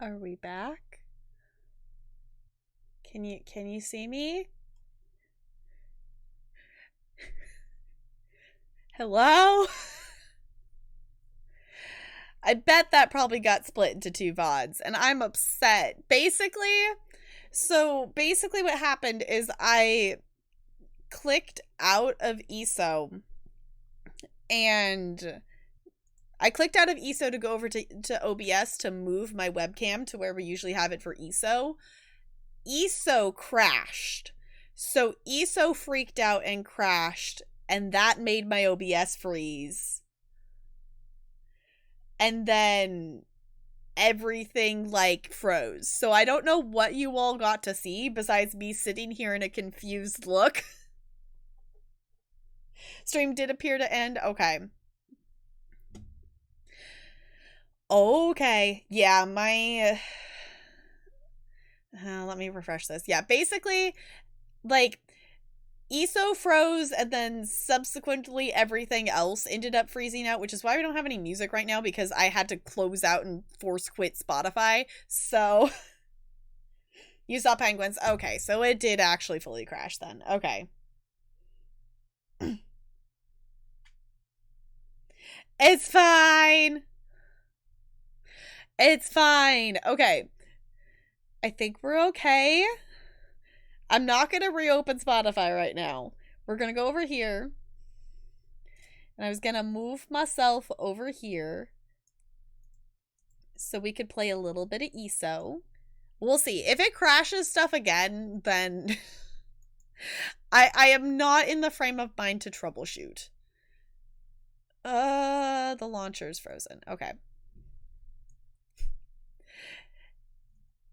Are we back? Can you see me? Hello? I bet that probably got split into two VODs, and I'm upset. Basically what happened is I clicked out of ESO, and I clicked out of ESO to go over to OBS to move my webcam to where we usually have it for ESO. ESO crashed. So ESO freaked out and crashed, and that made my OBS freeze. And then everything like froze. So I don't know what you all got to see besides me sitting here in a confused look. Stream did appear to end. Okay. Okay. Yeah, my... let me refresh this. Yeah, basically, like, ESO froze, and then subsequently everything else ended up freezing out, which is why we don't have any music right now, because I had to close out and force quit Spotify. So, you saw penguins. Okay, so it did actually fully crash then. Okay. It's fine. It's fine. Okay. I think we're okay. I'm not going to reopen Spotify right now. We're going to go over here. And I was going to move myself over here so we could play a little bit of ESO. We'll see. If it crashes stuff again, then I am not in the frame of mind to troubleshoot. The launcher's frozen. Okay.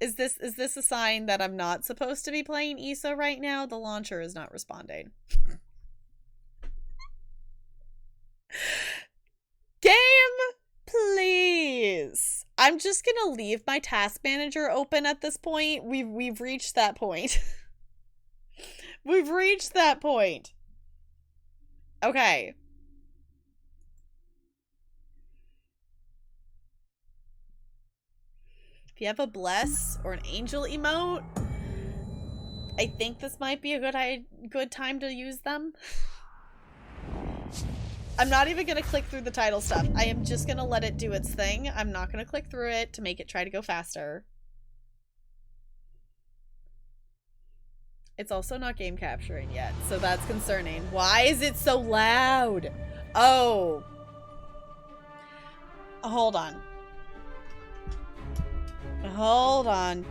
Is this a sign that I'm not supposed to be playing ESO right now? The launcher is not responding. Game, please. I'm just gonna leave my task manager open at this point. We've reached that point. We've reached that point. Okay. If you have a bless or an angel emote, I think this might be a good time to use them. I'm not even going to click through the title stuff. I am just going to let it do its thing. I'm not going to click through it to make it try to go faster. It's also not game capturing yet, so that's concerning. Why is it so loud? Oh. Hold on. Hold on.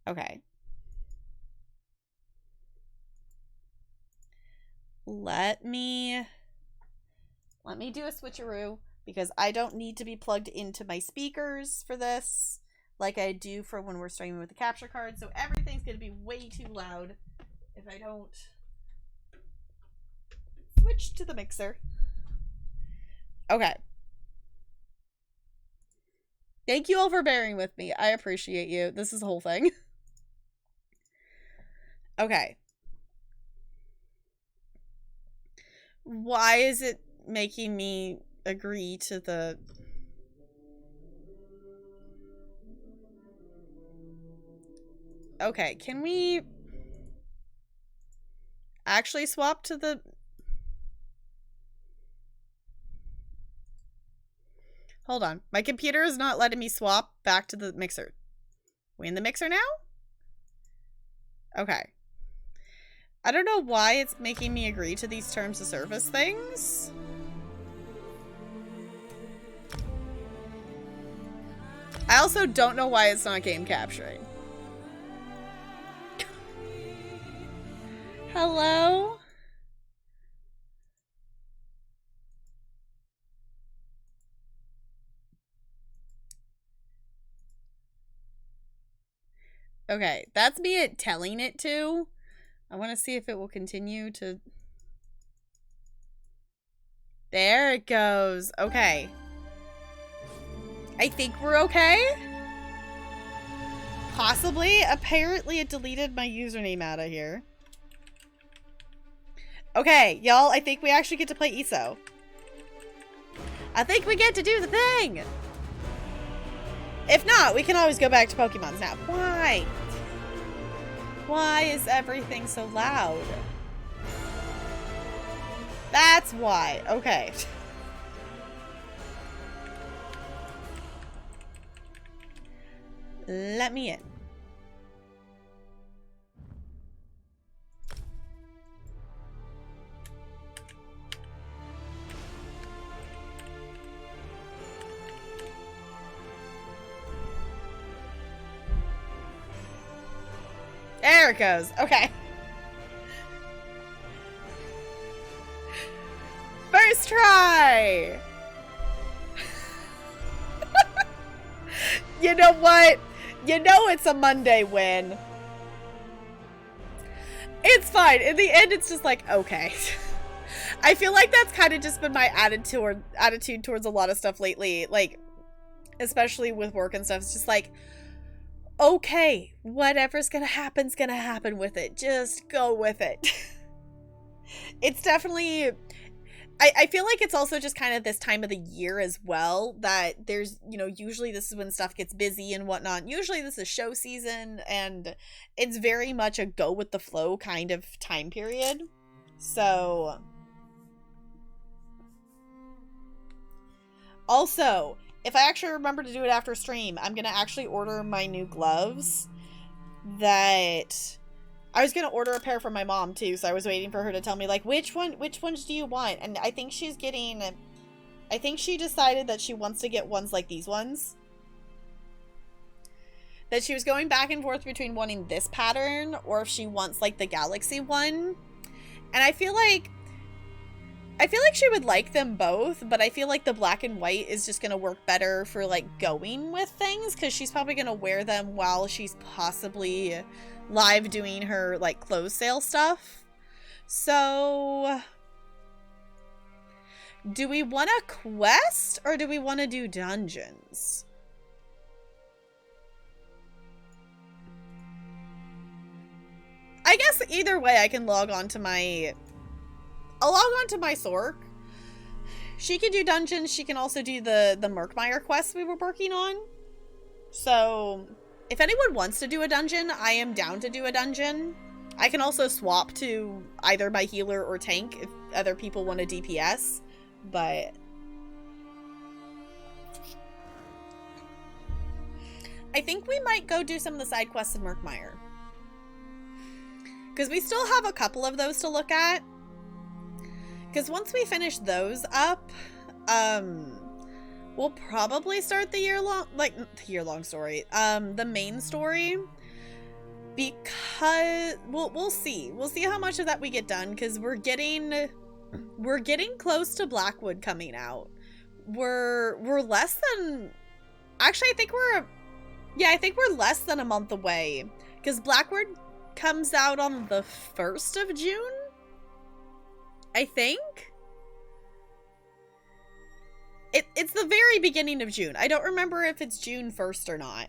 Okay. Let me do a switcheroo, because I don't need to be plugged into my speakers for this like I do for when we're streaming with the capture card, so everything's going to be way too loud if I don't switch to the mixer. Okay. Thank you all for bearing with me. I appreciate you. This is a whole thing. Okay. Why is it making me agree to the... Okay, can we actually swap to the... Hold on. My computer is not letting me swap back to the mixer. We in the mixer now? Okay. I don't know why it's making me agree to these terms of service things. I also don't know why it's not game capturing. Hello? Okay, that's me telling it to. I want to see if it will continue to... There it goes. Okay. I think we're okay? Possibly. Apparently it deleted my username out of here. Okay, y'all, I think we actually get to play ESO. I think we get to do the thing. If not, we can always go back to Pokemon Snap. Why? Why is everything so loud? That's why. Okay. Let me in. There it goes. Okay. First try! You know what? You know it's a Monday win. It's fine. In the end, it's just like, okay. I feel like that's kind of just been my attitude towards a lot of stuff lately. Like, especially with work and stuff. It's just like, okay, whatever's gonna happen with it. Just go with it. It's definitely... I feel like it's also just kind of this time of the year as well that there's, you know, usually this is when stuff gets busy and whatnot. Usually this is show season and it's very much a go with the flow kind of time period. So... Also, if I actually remember to do it after stream, I'm going to actually order my new gloves that... I was going to order a pair for my mom too, so I was waiting for her to tell me, like, which ones do you want? And I think she's getting... I think she decided that she wants to get ones like these ones. That she was going back and forth between wanting this pattern or if she wants, like, the Galaxy one. And I feel like she would like them both, but I feel like the black and white is just going to work better for, like, going with things, because she's probably going to wear them while she's possibly live doing her, like, clothes sale stuff. So, do we want a quest, or do we want to do dungeons? I guess either way I can log on to my... I'll log on to my Sork. She can do dungeons. She can also do the Murkmire quests we were working on. So, if anyone wants to do a dungeon, I am down to do a dungeon. I can also swap to either my healer or tank if other people want a DPS. But... I think we might go do some of the side quests in Murkmire. Because we still have a couple of those to look at. Because once we finish those up, we'll probably start the year-long story, the main story, because we'll see how much of that we get done, because we're getting close to Blackwood coming out. We're less than, actually, I think we're less than a month away, because Blackwood comes out on the 1st of June. I think it's the very beginning of June. I don't remember if it's June 1st or not,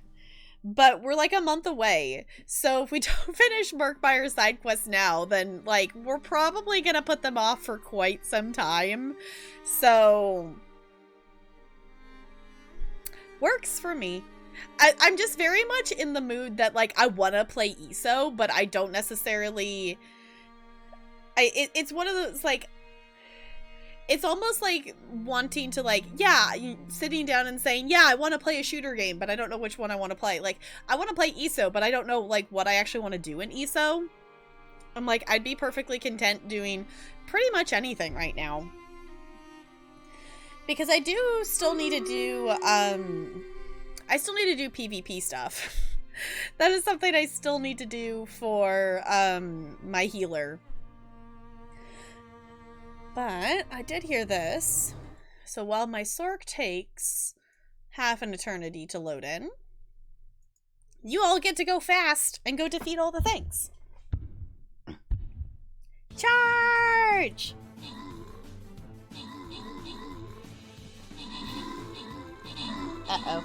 but we're like a month away. So if we don't finish Murkmire side quests now, then like we're probably gonna put them off for quite some time. So works for me. I'm just very much in the mood that like I want to play ESO, but I don't necessarily... It's one of those, like, it's almost like wanting to, like, yeah, sitting down and saying, yeah, I want to play a shooter game, but I don't know which one I want to play. Like, I want to play ESO, but I don't know, like, what I actually want to do in ESO. I'm like, I'd be perfectly content doing pretty much anything right now. Because I do still need to do, I still need to do PvP stuff. That is something I still need to do for, my healer. But I did hear this. So while my Sork takes half an eternity to load in, you all get to go fast and go defeat all the things. Charge! Uh-oh.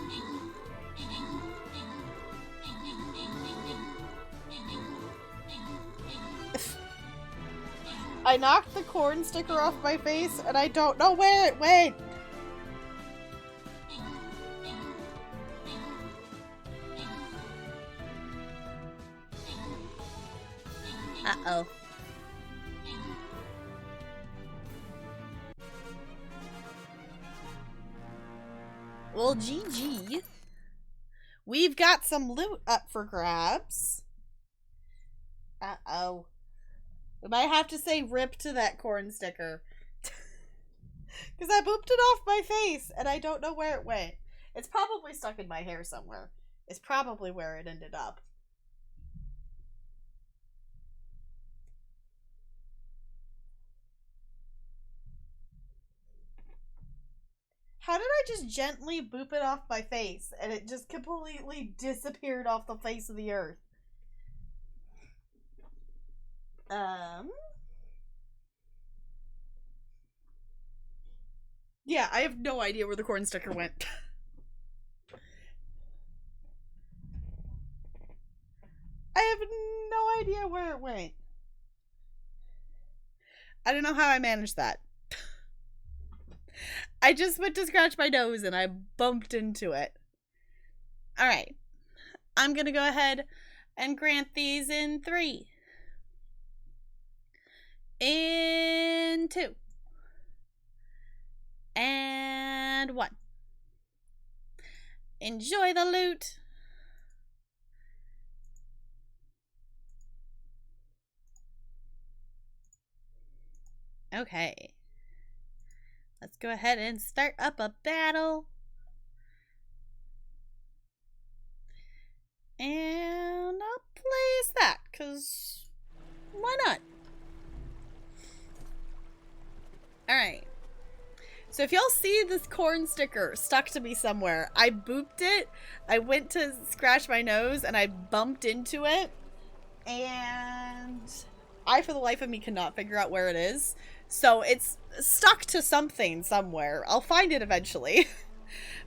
I knocked the corn sticker off my face, and I don't know where it went. Uh-oh. Well, GG. We've got some loot up for grabs. Uh-oh. We might have to say rip to that corn sticker. Because I booped it off my face, and I don't know where it went. It's probably stuck in my hair somewhere. It's probably where it ended up. How did I just gently boop it off my face, and it just completely disappeared off the face of the earth? Yeah, I have no idea where the corn sticker went. I have no idea where it went. I don't know how I managed that. I just went to scratch my nose and I bumped into it. Alright. I'm gonna go ahead and grant these in 3. In 2. And 1. Enjoy the loot. Okay. Let's go ahead and start up a battle. And I'll place that, because why not? Alright. So if y'all see this corn sticker stuck to me somewhere, I booped it, I went to scratch my nose, and I bumped into it. And I, for the life of me, cannot figure out where it is. So it's stuck to something somewhere. I'll find it eventually.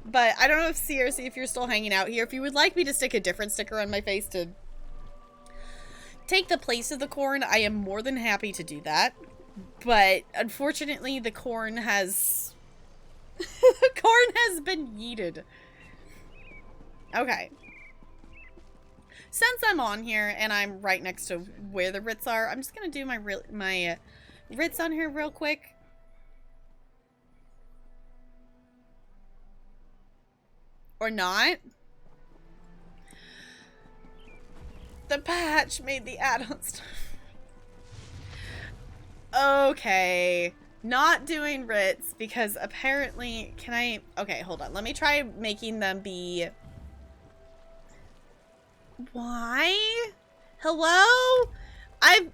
But I don't know if CRC, if you're still hanging out here, if you would like me to stick a different sticker on my face to take the place of the corn, I am more than happy to do that. But unfortunately, the corn has... the corn has been yeeted. Okay. Since I'm on here and I'm right next to where the writs are, I'm just going to do my writs on here real quick. Or not. The patch made the add-on stuff. Okay. Not doing writs because apparently... Can I... Okay, hold on. Let me try making them be... Why? Hello? I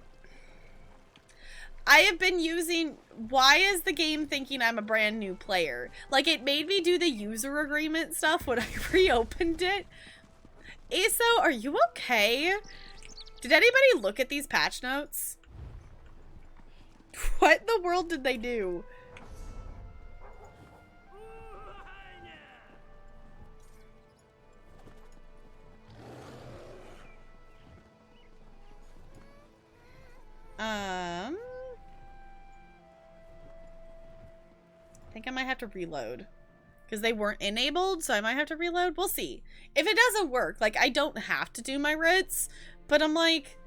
have been using... Why is the game thinking I'm a brand new player? Like, it made me do the user agreement stuff when I reopened it. ESO, are you okay? Did anybody look at these patch notes? What in the world did they do? I think I might have to reload. Because they weren't enabled, so I might have to reload. We'll see. If it doesn't work, like, I don't have to do my writs, but I'm like,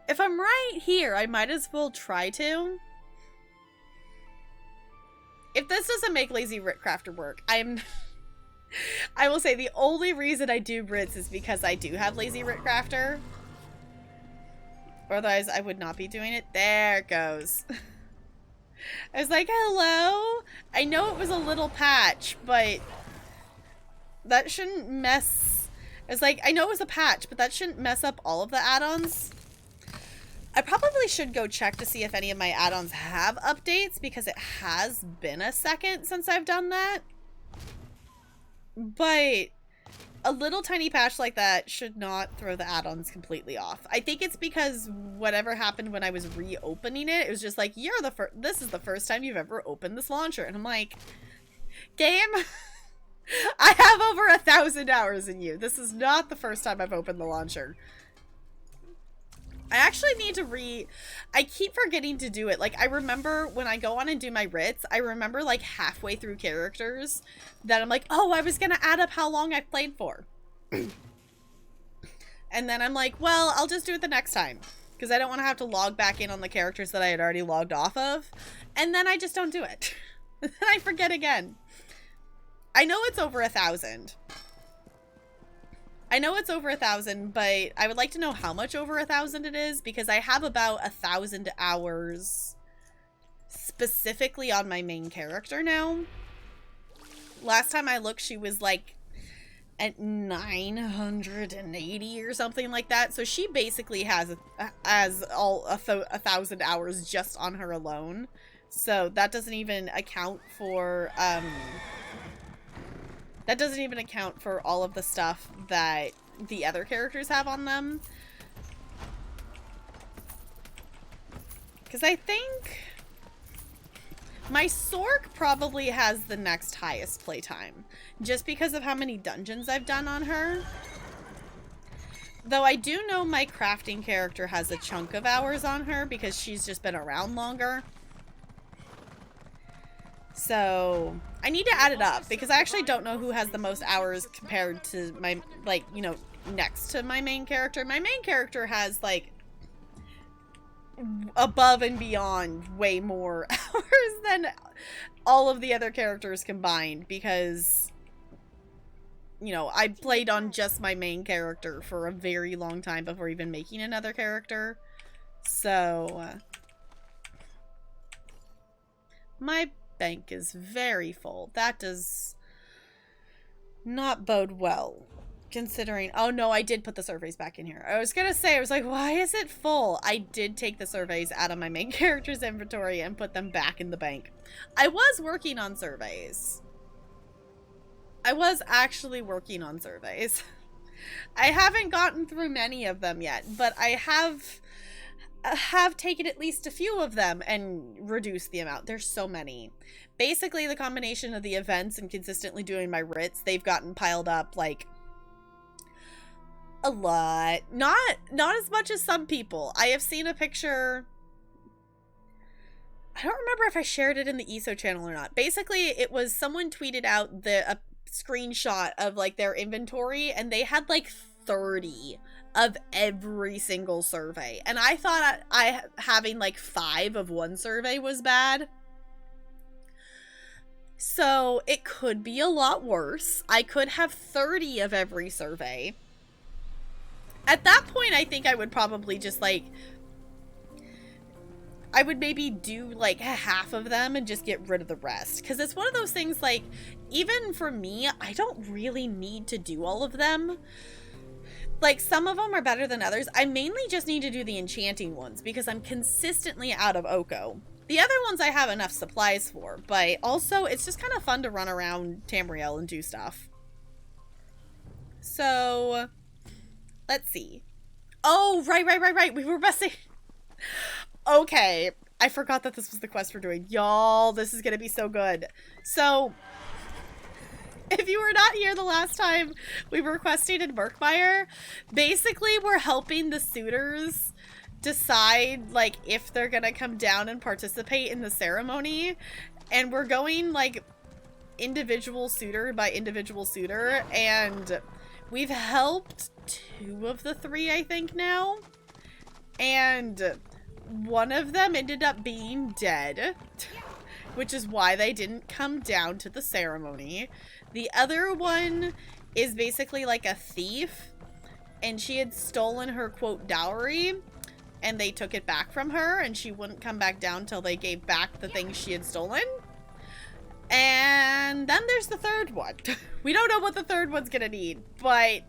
if I'm right here, I might as well try to. If this doesn't make Lazy Writ Crafter work, I will say the only reason I do writs is because I do have Lazy Writ Crafter. Otherwise, I would not be doing it. There it goes. I was like, hello? I know it was a little patch, but that shouldn't mess... I was like, I know it was a patch, but that shouldn't mess up all of the add-ons. I probably should go check to see if any of my add-ons have updates, because it has been a second since I've done that. But a little tiny patch like that should not throw the add-ons completely off. I think it's because whatever happened when I was reopening it, it was just like, this is the first time you've ever opened this launcher. And I'm like, game, I have over 1,000 hours in you. This is not the first time I've opened the launcher. I actually need to I keep forgetting to do it. Like, I remember when I go on and do my writs, I remember like halfway through characters that I'm like, oh, I was gonna add up how long I've played for. And then I'm like, well, I'll just do it the next time. because I don't want to have to log back in on the characters that I had already logged off of, and then I just don't do it. And then I forget again. I know it's over 1,000. I know it's over 1,000, but I would like to know how much over 1,000 it is, because I have about 1,000 hours specifically on my main character now. Last time I looked, she was like at 980 or something like that. So she basically has all 1,000 hours just on her alone. So that doesn't even account for all of the stuff that the other characters have on them. Because I think my Sork probably has the next highest playtime, just because of how many dungeons I've done on her. Though I do know my crafting character has a chunk of hours on her because she's just been around longer. So I need to add it up, because I actually don't know who has the most hours compared to my, like, you know, next to my main character. My main character has, like, above and beyond way more hours than all of the other characters combined, because, you know, I played on just my main character for a very long time before even making another character. So my bank is very full. That does not bode well, considering... Oh no, I did put the surveys back in here. I was gonna say, I was like, why is it full? I did take the surveys out of my main character's inventory and put them back in the bank. I was working on surveys. I was actually working on surveys. I haven't gotten through many of them yet, but I have taken at least a few of them and reduced the amount. There's so many. Basically, the combination of the events and consistently doing my writs, they've gotten piled up, like, a lot. Not as much as some people. I have seen a picture... I don't remember if I shared it in the ESO channel or not. Basically, it was someone tweeted out a screenshot of, like, their inventory, and they had, like, 30 of every single survey. And I thought having, like, 5 of one survey was bad. So it could be a lot worse. I could have 30 of every survey. At that point, I think I would probably just, like... I would maybe do, like, half of them and just get rid of the rest. Because it's one of those things, like, even for me, I don't really need to do all of them. Like, some of them are better than others. I mainly just need to do the enchanting ones because I'm consistently out of Oko. The other ones I have enough supplies for, but also it's just kind of fun to run around Tamriel and do stuff. So, let's see. Oh, right. We were messing. Okay, I forgot that this was the quest we're doing. Y'all, this is gonna be so good. So, if you were not here the last time we were questing in Murkmire, basically we're helping the suitors decide, like, if they're gonna come down and participate in the ceremony. And we're going, like, individual suitor by individual suitor. And we've helped 2 of the 3, I think, now. And one of them ended up being dead, which is why they didn't come down to the ceremony. The other one is basically like a thief, and she had stolen her, quote, dowry, and they took it back from her, and she wouldn't come back down till they gave back the things she had stolen. And then there's the third one. We don't know what the third one's gonna need, but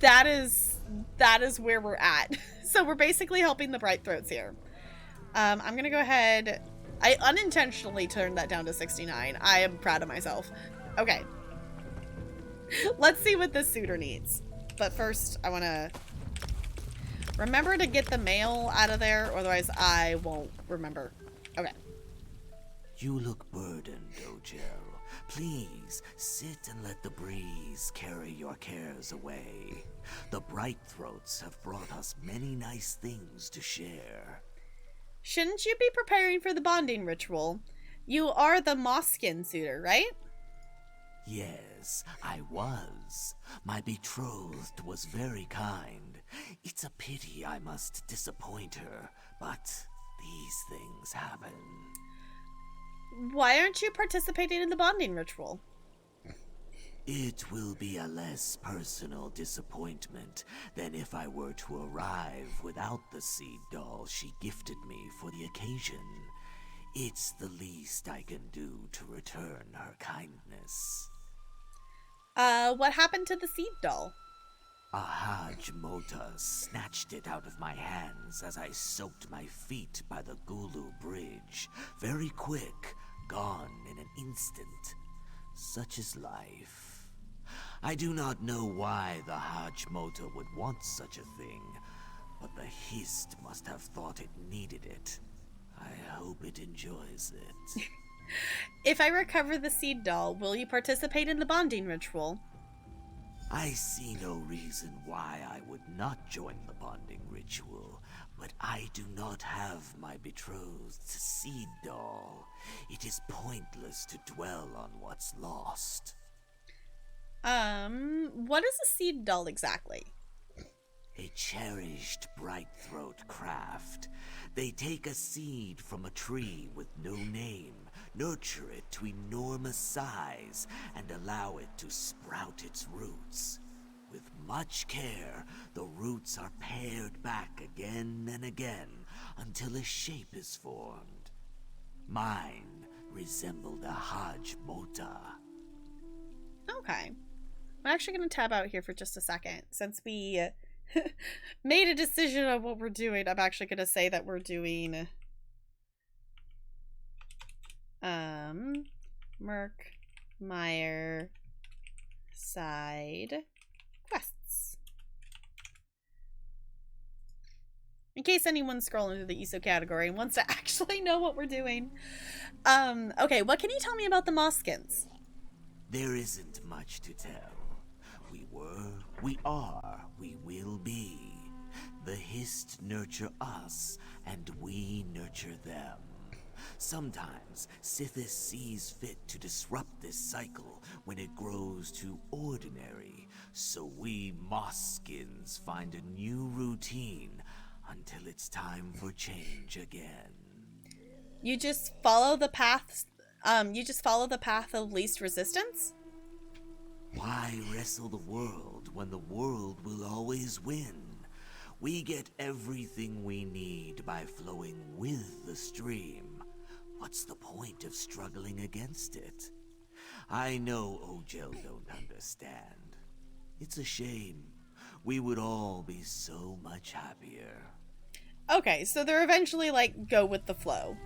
that is where we're at. So we're basically helping the Bright Throats here. I'm gonna go ahead. I unintentionally turned that down to 69. I am proud of myself. Okay. Let's see what this suitor needs. But first, I want to remember to get the mail out of there, otherwise I won't remember. Okay. You look burdened, Ojel. Please, sit and let the breeze carry your cares away. The Bright Throats have brought us many nice things to share. Shouldn't you be preparing for the bonding ritual? You are the Mosskin suitor, right? Yes, Yes, I was. My betrothed was very kind. It's a pity I must disappoint her, but these things happen. Why aren't you participating in the bonding ritual? It will be a less personal disappointment than if I were to arrive without the seed doll she gifted me for the occasion. It's the least I can do to return her kindness. What happened to the seed doll? A Hajj Mota snatched it out of my hands as I soaked my feet by the Gulu Bridge. Very quick, gone in an instant. Such is life. I do not know why the Hajj Mota would want such a thing, but the Hist must have thought it needed it. I hope it enjoys it. If I recover the seed doll, will you participate in the bonding ritual? I see no reason why I would not join the bonding ritual, but I do not have my betrothed's seed doll. It is pointless to dwell on what's lost. What is a seed doll exactly? A cherished bright-throat craft. They take a seed from a tree with no name, nurture it to enormous size, and allow it to sprout its roots. With much care, the roots are pared back again and again until a shape is formed. Mine resembled a Hajj Mota. Okay. I'm actually going to tab out here for just a second. Since we made a decision on what we're doing, I'm actually going to say that we're doing Merc Meyer side quests. In case anyone's scrolling through the ESO category and wants to actually know what we're doing. Okay, what can you tell me about the Moskins? There isn't much to tell. We were, we are, we will be. The Hist nurture us, and we nurture them. Sometimes Sithis sees fit to disrupt this cycle when it grows too ordinary, so we Moskins find a new routine until it's time for change again. You just follow the path. You just follow the path of least resistance? Why wrestle the world when the world will always win? We get everything we need by flowing with the stream. What's the point of struggling against it? I know Ojel don't understand. It's a shame. We would all be so much happier. Okay, so they're eventually like go with the flow.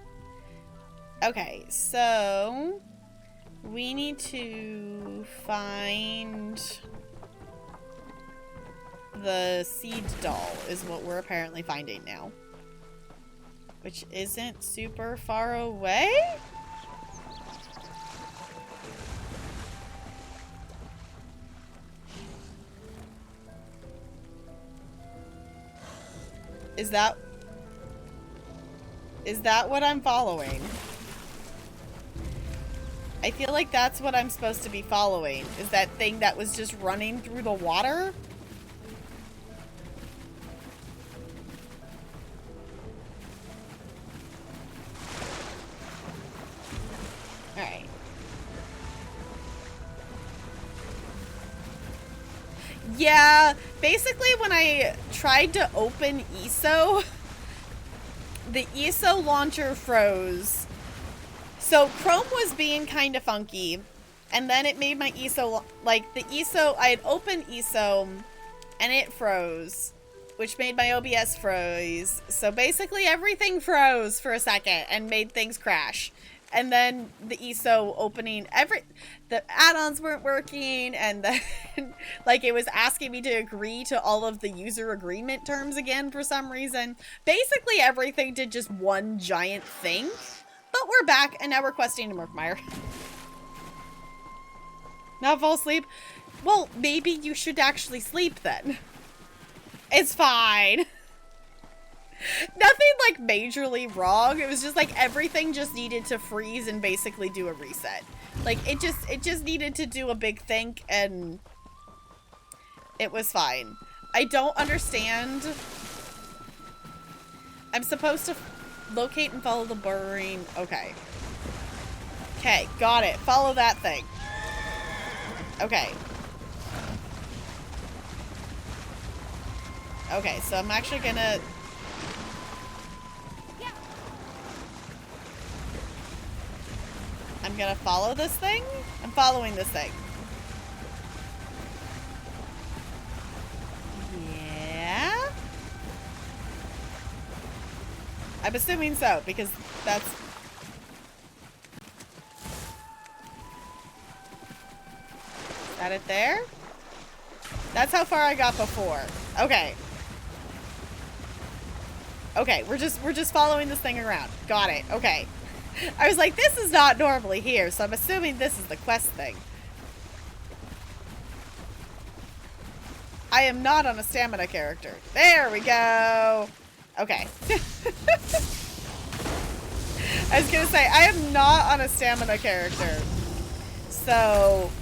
Okay, so we need to find the seed doll is what we're apparently finding now. Which isn't super far away? Is that what I'm following? I feel like that's what I'm supposed to be following. Is that thing that was just running through the water? Alright. Yeah, basically when I tried to open ESO, the ESO launcher froze. So Chrome was being kind of funky, and then it made my ESO, like the ESO, I had opened ESO, and it froze, which made my OBS froze. So basically everything froze for a second and made things crash. And then the ESO opening, the add-ons weren't working, and then like it was asking me to agree to all of the user agreement terms again for some reason. Basically everything did just one giant thing. But we're back, and now we're questing to Merkmeyer. Now fall asleep? Well, maybe you should actually sleep then. It's fine. Nothing, like, majorly wrong. It was just, like, everything just needed to freeze and basically do a reset. Like, it just needed to do a big think, and it was fine. I don't understand. I'm supposed to locate and follow the burrowing. Okay. Okay, got it. Follow that thing. Okay. Okay, so I'm actually gonna... I'm gonna follow this thing? I'm following this thing. Yeah? I'm assuming so, because that's... Is that it there? That's how far I got before. Okay. Okay, we're just following this thing around. Got it. Okay. I was like, this is not normally here, so I'm assuming this is the quest thing. I am not on a stamina character. There we go. Okay. I was gonna say, I am not on a stamina character. So...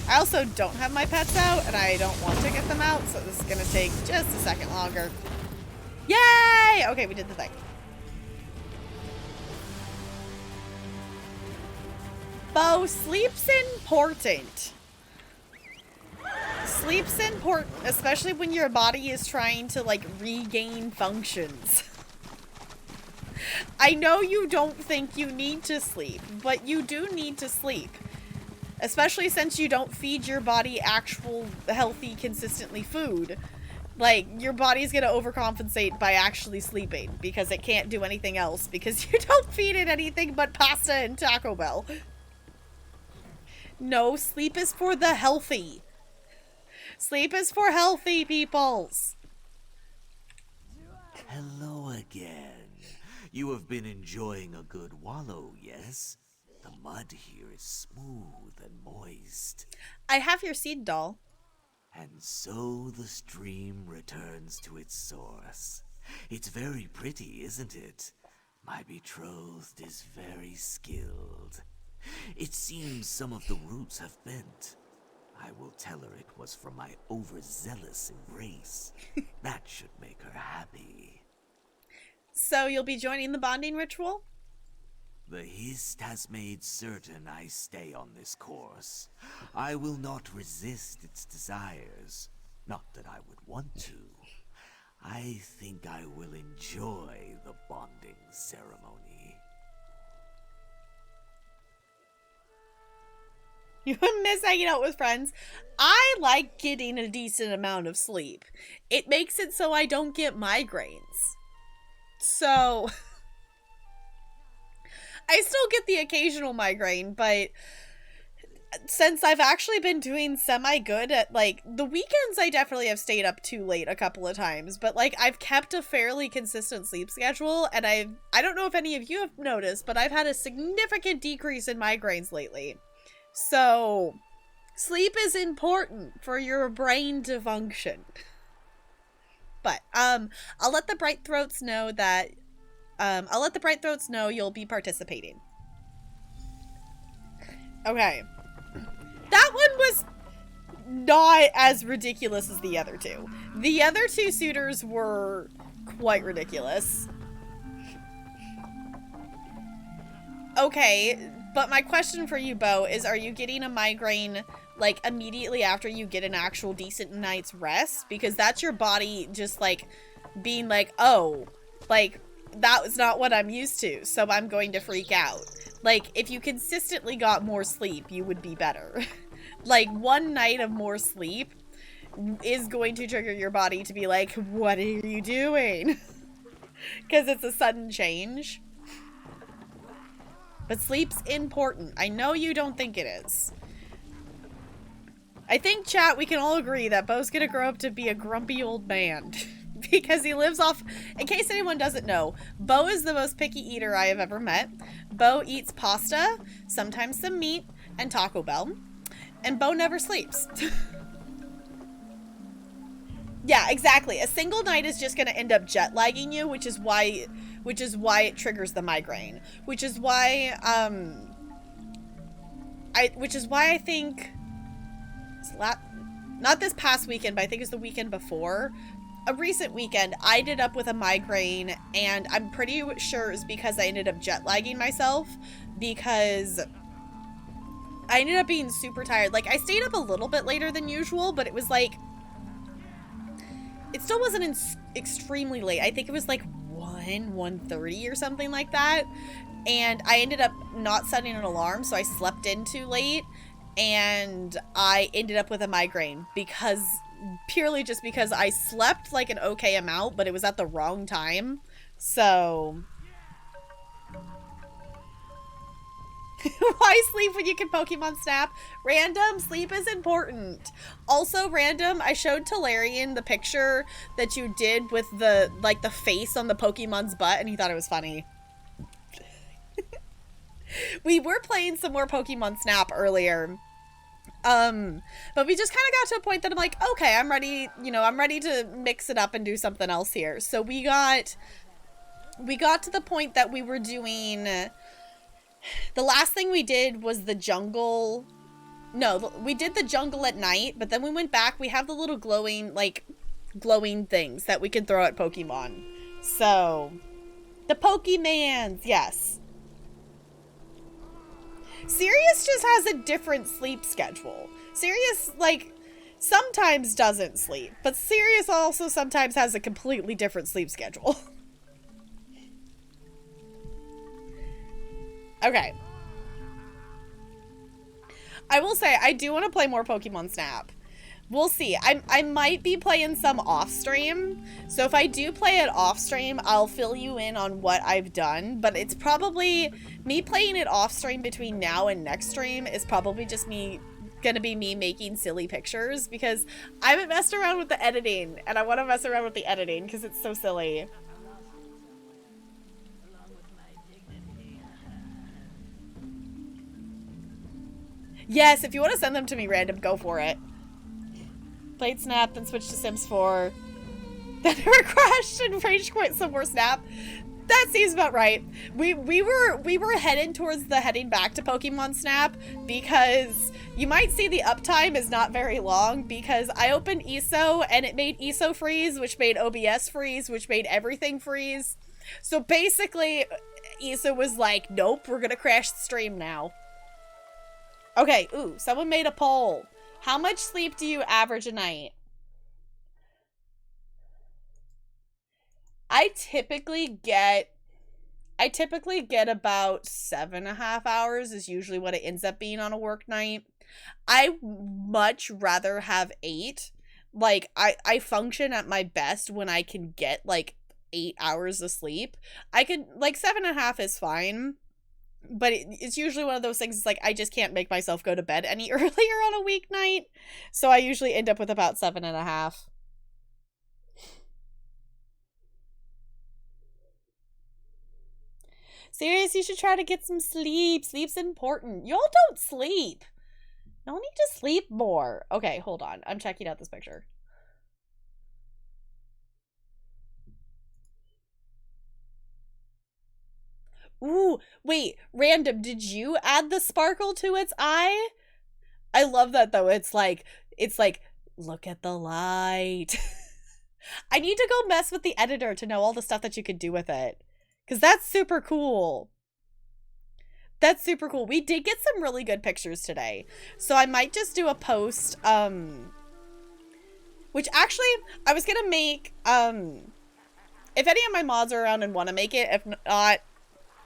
I also don't have my pets out, and I don't want to get them out, so this is gonna take just a second longer. Yay! Okay, we did the thing. Bo, sleep's important. Sleep's important, especially when your body is trying to, like, regain functions. I know you don't think you need to sleep, but you do need to sleep. Especially since you don't feed your body actual, healthy, consistently food. Like, your body's gonna overcompensate by actually sleeping, because it can't do anything else, because you don't feed it anything but pasta and Taco Bell. No, sleep is for the healthy. Sleep is for healthy peoples. Hello again. You have been enjoying a good wallow, yes? The mud here is smooth and moist. I have your seed doll. And so the stream returns to its source. It's very pretty, isn't it? My betrothed is very skilled. It seems some of the roots have bent. I will tell her it was from my overzealous embrace. That should make her happy. So you'll be joining the bonding ritual? The Hist has made certain I stay on this course. I will not resist its desires. Not that I would want to. I think I will enjoy the bonding ceremony. You miss hanging out with friends. I like getting a decent amount of sleep. It makes it so I don't get migraines. So... I still get the occasional migraine, but since I've actually been doing semi-good at, like, the weekends I definitely have stayed up too late a couple of times, but, like, I've kept a fairly consistent sleep schedule, and I don't know if any of you have noticed, but I've had a significant decrease in migraines lately. So, sleep is important for your brain to function. But, I'll let the Bright Throats know that you'll be participating. Okay. That one was not as ridiculous as the other two. The other two suitors were quite ridiculous. Okay, but my question for you, Bo, is are you getting a migraine, like, immediately after you get an actual decent night's rest? Because that's your body just, like, being like, oh, like... that was not what I'm used to, so I'm going to freak out. Like, if you consistently got more sleep, you would be better. Like, one night of more sleep is going to trigger your body to be like, what are you doing? Because it's a sudden change. But sleep's important. I know you don't think it is. I think, chat, we can all agree that Bo's gonna grow up to be a grumpy old man. Because he lives off... In case anyone doesn't know, Bo is the most picky eater I have ever met. Bo eats pasta, sometimes some meat, and Taco Bell. And Bo never sleeps. Yeah, exactly. A single night is just going to end up jet lagging you, which is why it triggers the migraine. Which is why, which is why I think not this past weekend, but I think it's the weekend before, a recent weekend, I ended up with a migraine, and I'm pretty sure it's because I ended up jet lagging myself, because I ended up being super tired. Like, I stayed up a little bit later than usual, but it was like, it still wasn't extremely late. I think it was like 1:30 or something like that. And I ended up not setting an alarm, so I slept in too late, and I ended up with a migraine purely just because I slept like an okay amount, but it was at the wrong time. So why sleep when you can Pokemon Snap? Random, sleep is important. Also, Random, I showed Talarian the picture that you did with the face on the Pokemon's butt, and he thought it was funny. We were playing some more Pokemon Snap earlier. But we just kind of got to a point that I'm like, okay, I'm ready to mix it up and do something else here. So we got to the point that we were doing, the last thing we did was the jungle. No, we did the jungle at night, but then we went back. We have the little glowing things that we can throw at Pokemon. So, the Pokemans, yes. Sirius just has a different sleep schedule. Sirius, sometimes doesn't sleep, but Sirius also sometimes has a completely different sleep schedule. Okay. I will say, I do want to play more Pokemon Snap. We'll see. I might be playing some off stream. So if I do play it off stream, I'll fill you in on what I've done. But it's probably me playing it off stream between now and next stream is probably just gonna be me making silly pictures, because I haven't messed around with the editing, and I want to mess around with the editing because it's so silly. Yes, if you want to send them to me random, go for it. Played Snap, then switched to Sims 4. Then never crashed and rage quit some more Snap. That seems about right. We were heading back to Pokemon Snap, because you might see the uptime is not very long, because I opened ESO and it made ESO freeze, which made OBS freeze, which made everything freeze. So basically, ESO was like, nope, we're gonna crash the stream now. Okay, ooh, someone made a poll. How much sleep do you average a night? I typically get about 7.5 hours is usually what it ends up being on a work night. I much rather have 8. Like, I function at my best when I can get 8 hours of sleep. I could 7.5 is fine. But it's usually one of those things, it's like, I just can't make myself go to bed any earlier on a weeknight. So I usually end up with about 7.5. Serious, you should try to get some sleep. Sleep's important. Y'all don't sleep. Y'all need to sleep more. Okay, hold on. I'm checking out this picture. Ooh, wait, Random, did you add the sparkle to its eye? I love that, though. It's like, look at the light. I need to go mess with the editor to know all the stuff that you could do with it. Because that's super cool. That's super cool. We did get some really good pictures today. So I might just do a post, which actually, I was gonna make, if any of my mods are around and want to make it, if not,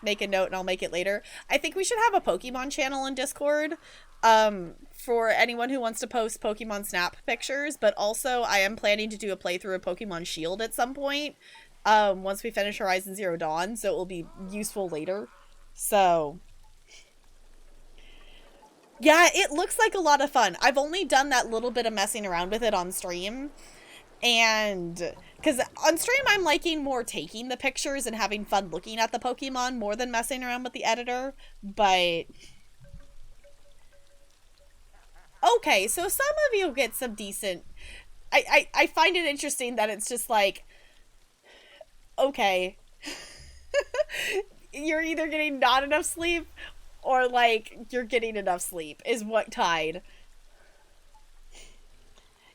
make a note and I'll make it later. I think we should have a Pokemon channel in Discord for anyone who wants to post Pokemon Snap pictures, but also I am planning to do a playthrough of Pokemon Shield at some point once we finish Horizon Zero Dawn, so it will be useful later. So yeah, it looks like a lot of fun. I've only done that little bit of messing around with it on stream. And because on stream I'm liking more taking the pictures and having fun looking at the Pokemon more than messing around with the editor. But okay, so some of you get some decent. I find it interesting that it's just like, okay, you're either getting not enough sleep or like you're getting enough sleep is what tied.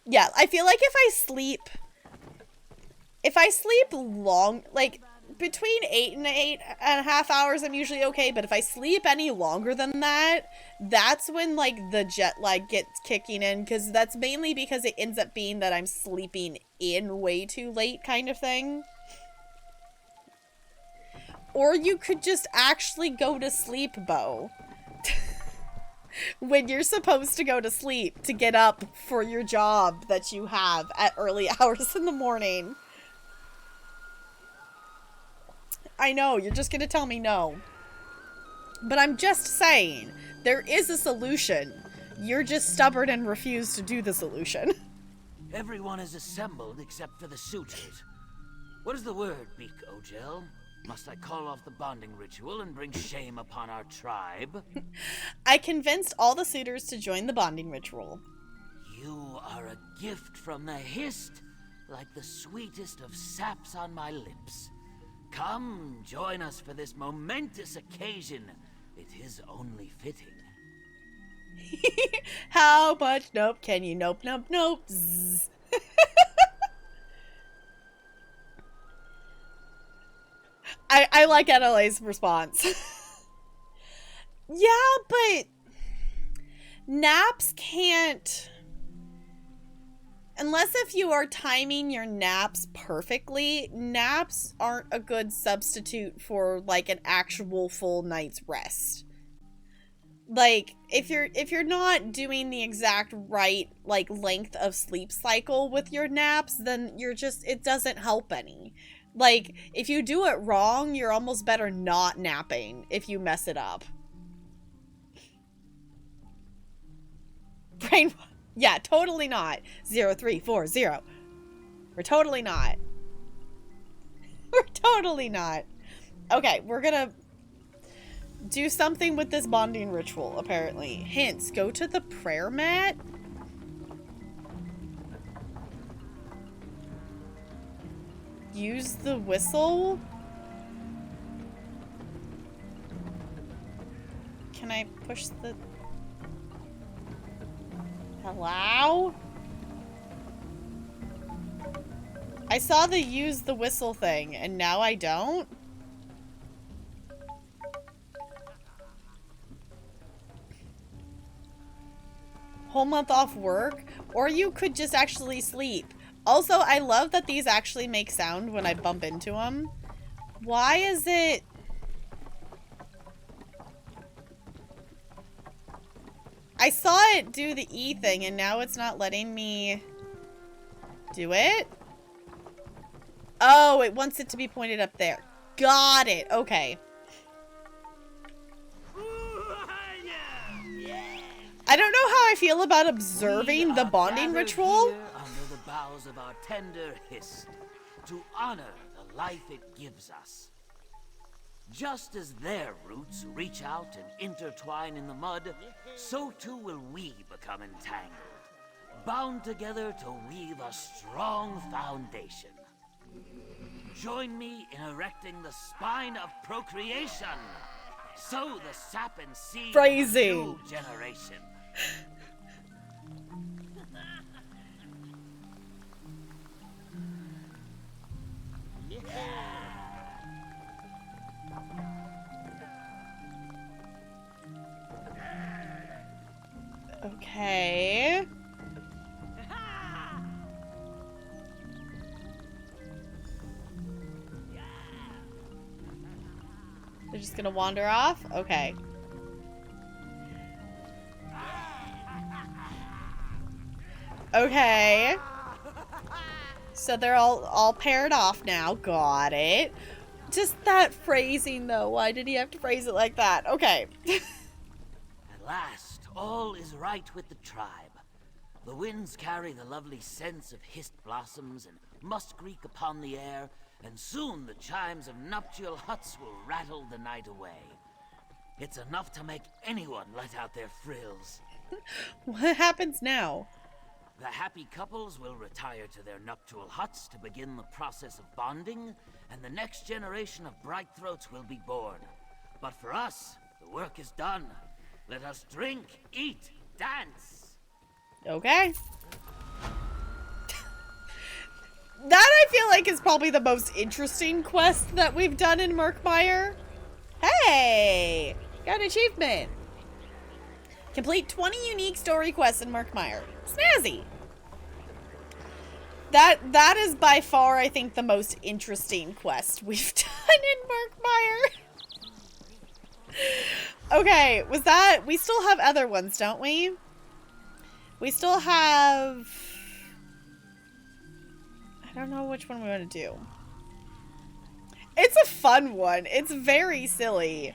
Yeah, I feel like if I sleep long, like between 8 and 8.5 hours, I'm usually okay. But if I sleep any longer than that, that's when like the jet lag gets kicking in, because that's mainly because it ends up being that I'm sleeping in way too late kind of thing. Or you could just actually go to sleep, Bo. When you're supposed to go to sleep to get up for your job that you have at early hours in the morning. I know, you're just gonna tell me no. But I'm just saying, there is a solution. You're just stubborn and refuse to do the solution. Everyone is assembled except for the suitors. What is the word, Beak Ojel? Must I call off the bonding ritual and bring shame upon our tribe? I convinced all the suitors to join the bonding ritual. You are a gift from the Hist, like the sweetest of saps on my lips. Come, join us for this momentous occasion. It is only fitting. How much nope can you nope? Zzz. I like NLA's response. Yeah, but naps can't... Unless if you are timing your naps perfectly, naps aren't a good substitute for like an actual full night's rest. Like if you're not doing the exact right like length of sleep cycle with your naps, then it doesn't help any. Like if you do it wrong, you're almost better not napping if you mess it up. Brain, yeah, totally not. 0340. We're totally not. We're totally not. Okay, we're gonna do something with this bonding ritual, apparently. Hints, go to the prayer mat. Use the whistle. Can I push the... Hello? I saw the use the whistle thing, and now I don't? Whole month off work? Or you could just actually sleep. Also, I love that these actually make sound when I bump into them. Why is it... I saw it do the E thing, and now it's not letting me do it? Oh, it wants it to be pointed up there. Got it. Okay. I don't know how I feel about observing the bonding ritual. Here under the boughs of our tender Hist, to honor the life it gives us. Just as their roots reach out and intertwine in the mud, so too will we become entangled, bound together to weave a strong foundation. Join me in erecting the spine of procreation. Sow the sap and seed of a new generation. Okay. They're just gonna wander off? Okay. Okay. So they're all paired off now. Got it. Just that phrasing, though. Why did he have to phrase it like that? Okay. At last, all is right with the tribe. The winds carry the lovely scents of Hist blossoms and muskreek upon the air, and soon the chimes of nuptial huts will rattle the night away. It's enough to make anyone let out their frills. What happens now? The happy couples will retire to their nuptial huts to begin the process of bonding, and the next generation of bright throats will be born. But for us, the The work is done. Let us drink, eat, dance. Okay. That I feel like is probably the most interesting quest that we've done in Murkmire. Hey! Got an achievement. Complete 20 unique story quests in Murkmire. Snazzy! That is by far, I think, the most interesting quest we've done in Murkmire. Okay, was that... We still have other ones, don't we? We still have... I don't know which one we want to do. It's a fun one. It's very silly.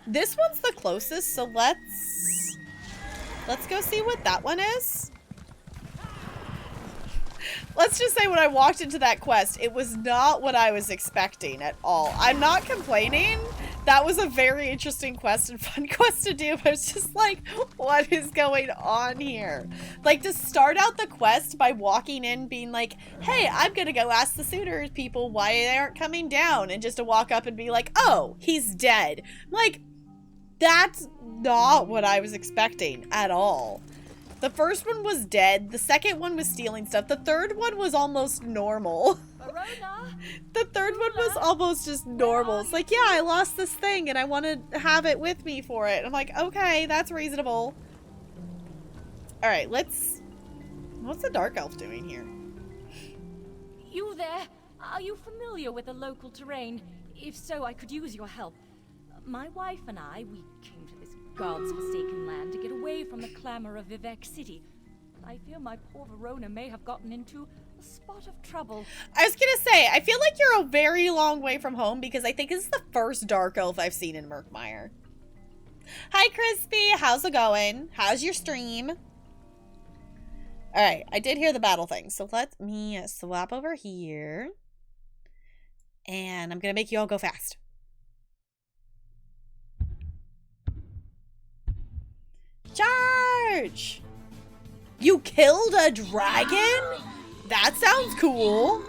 This one's the closest, so let's go see what that one is. Let's just say when I walked into that quest, it was not what I was expecting at all. I'm not complaining. That was a very interesting quest and fun quest to do, but it's just like, what is going on here? Like, to start out the quest by walking in being like, hey, I'm gonna go ask the suitors people why they aren't coming down, and just to walk up and be like, oh, he's dead. Like, that's not what I was expecting at all. The first one was dead. The second one was stealing stuff. The third one was almost normal. The third one was almost just normal. It's like, yeah, I lost this thing and I want to have it with me for it. I'm like, okay, that's reasonable. All right, let's... What's the dark elf doing here? You there? Are you familiar with the local terrain? If so, I could use your help. My wife and I, we came to this God's forsaken land to get away from the clamor of Vivek City. I fear my poor Verona may have gotten into a spot of trouble. I was gonna say, I feel like you're a very long way from home because I think this is the first dark elf I've seen in Murkmire. Hi, Crispy. How's it going? How's your stream? All right, I did hear the battle thing, so let me swap over here. And I'm gonna make you all go fast. Charge! You killed a dragon? That sounds cool.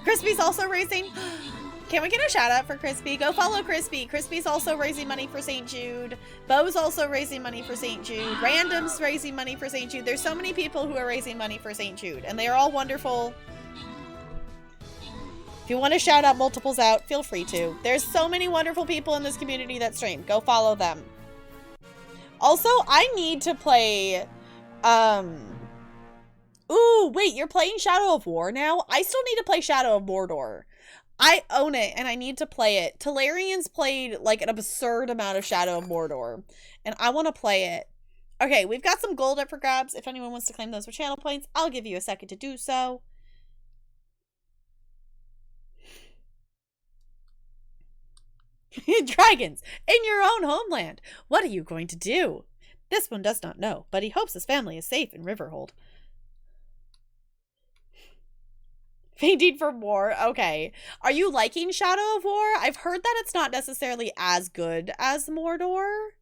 Crispy's also raising... Can we get a shout out for Crispy? Go follow Crispy. Crispy's also raising money for St. Jude. Bo's also raising money for St. Jude. Random's raising money for St. Jude. There's so many people who are raising money for St. Jude, and they are all wonderful. If you want to shout out multiples out, feel free to. There's so many wonderful people in this community that stream. Go follow them. Also, I need to play, Ooh, wait, you're playing Shadow of War now? I still need to play Shadow of Mordor. I own it, and I need to play it. Talarian's played, like, an absurd amount of Shadow of Mordor, and I want to play it. Okay, we've got some gold up for grabs. If anyone wants to claim those for channel points, I'll give you a second to do so. Dragons, in your own homeland. What are you going to do? This one does not know, but he hopes his family is safe in Riverhold. Fainting for war. Okay. Are you liking Shadow of War? I've heard that it's not necessarily as good as Mordor.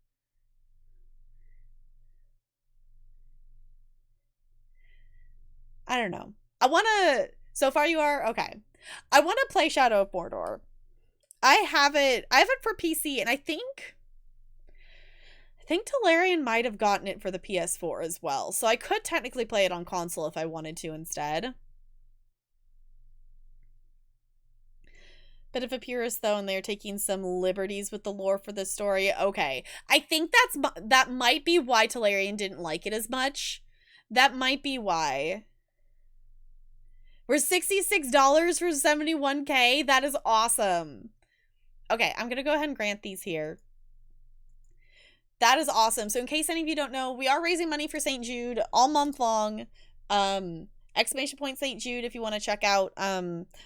I don't know. I want to... So far you are? Okay. I want to play Shadow of Mordor. I have it for PC, and I think Talarian might have gotten it for the PS4 as well. So I could technically play it on console if I wanted to instead. Bit of a purist though, and they're taking some liberties with the lore for this story. Okay. I think that might be why Talarian didn't like it as much. That might be why. We're $66 for 71K. That is awesome. Okay, I'm going to go ahead and grant these here. That is awesome. So in case any of you don't know, we are raising money for St. Jude all month long. Exclamation point St. Jude if you want to check out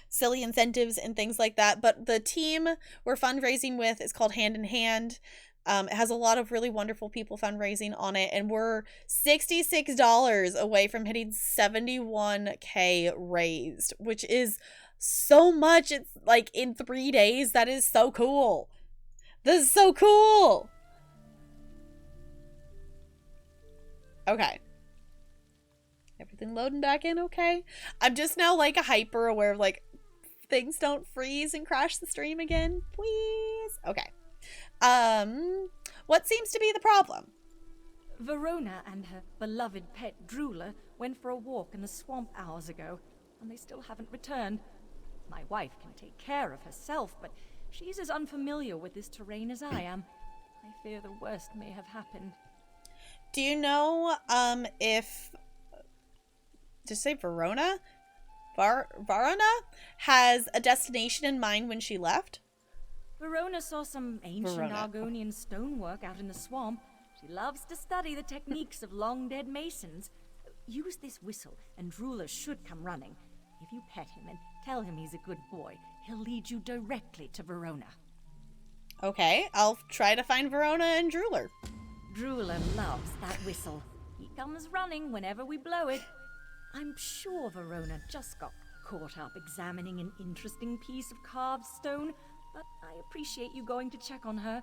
silly incentives and things like that. But the team we're fundraising with is called Hand in Hand. It has a lot of really wonderful people fundraising on it. And we're $66 away from hitting 71K raised, which is so much. It's like in 3 days. That is so cool. This is so cool. Okay. Everything loading back in okay. I'm just now like a hyper aware of like things don't freeze and crash the stream again, please. Okay. What seems to be the problem? Verona and her beloved pet Drooler went for a walk in the swamp hours ago, and they still haven't returned. My wife can take care of herself, but she's as unfamiliar with this terrain as I am. I fear the worst may have happened. Do you know, if... Just say Verona? Varona has a destination in mind when she left? Verona saw some ancient Argonian stonework out in the swamp. She loves to study the techniques of long-dead masons. Use this whistle, and Drooler should come running. If you pet him and tell him he's a good boy, he'll lead you directly to Verona. Okay, I'll try to find Verona and Drooler. Drooler loves that whistle. He comes running whenever we blow it. I'm sure Verona just got caught up examining an interesting piece of carved stone, but I appreciate you going to check on her.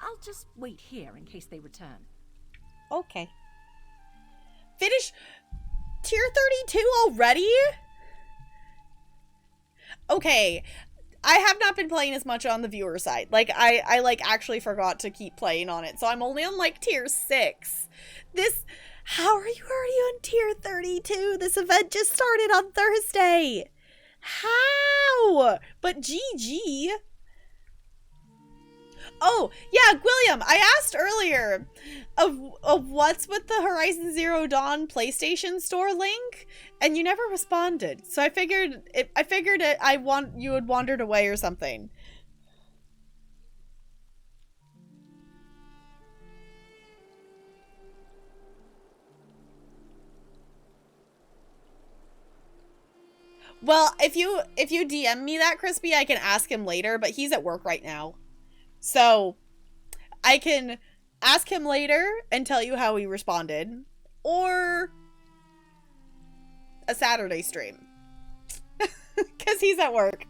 I'll just wait here in case they return. Okay. Finish tier 32 already? Okay. I have not been playing as much on the viewer side. Like, I like actually forgot to keep playing on it. So I'm only on like tier 6. How are you already on tier 32? This event just started on Thursday. How? But GG. Oh, yeah, William, I asked earlier of what's with the Horizon Zero Dawn PlayStation Store link, and you never responded. So I figured you had wandered away or something. Well, if you DM me that, Crispy, I can ask him later, but he's at work right now. So, I can ask him later and tell you how he responded. Or a Saturday stream. Because he's at work.